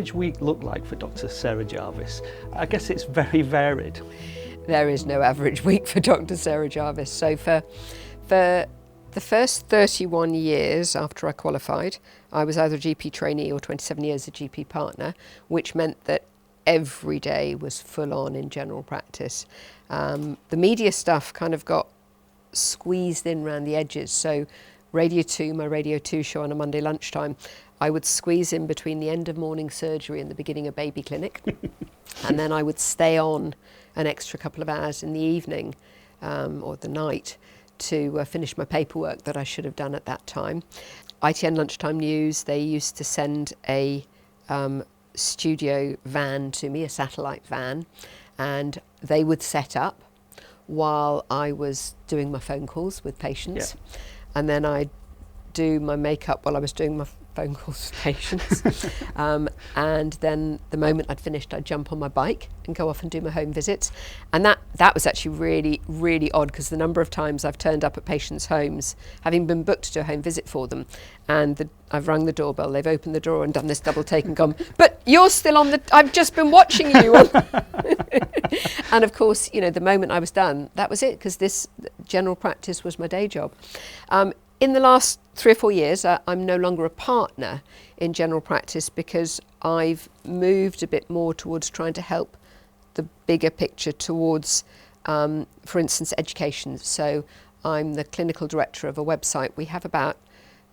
average week look like for Dr Sarah Jarvis? I guess it's very varied. There is no average week for Dr Sarah Jarvis. So for the first 31 years after I qualified, I was either a GP trainee or 27 years a GP partner, which meant that every day was full on in general practice. The media stuff kind of got squeezed in around the edges. So Radio 2, my Radio 2 show on a Monday lunchtime, I would squeeze in between the end of morning surgery and the beginning of baby clinic. And then I would stay on an extra couple of hours in the evening or the night to finish my paperwork that I should have done at that time. ITN Lunchtime News, they used to send a studio van to me, a satellite van, and they would set up while I was doing my phone calls with patients. Yeah. And then I'd do my makeup while I was doing my phone calls with patients. And then the moment I'd finished, I'd jump on my bike and go off and do my home visits. And that was actually really, really odd, because the number of times I've turned up at patients' homes, having been booked to do a home visit for them, and I've rung the doorbell, they've opened the door and done this double take and gone, but you're still on I've just been watching you. And of course, you know, the moment I was done, that was it, because this general practice was my day job. In the last 3 or 4 years, I'm no longer a partner in general practice, because I've moved a bit more towards trying to help the bigger picture towards, for instance, education. So I'm the clinical director of a website. We have about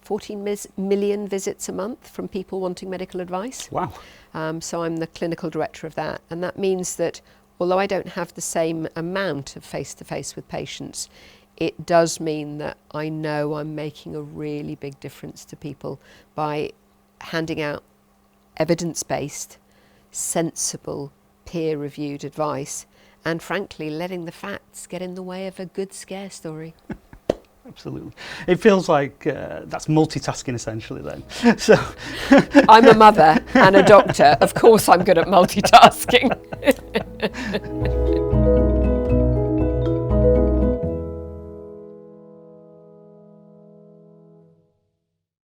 14 million visits a month from people wanting medical advice. Wow. So I'm the clinical director of that. And that means that although I don't have the same amount of face-to-face with patients, it does mean that I know I'm making a really big difference to people by handing out evidence-based, sensible, peer-reviewed advice, and frankly, letting the facts get in the way of a good scare story. Absolutely. It feels like that's multitasking essentially then. So I'm a mother and a doctor. Of course I'm good at multitasking.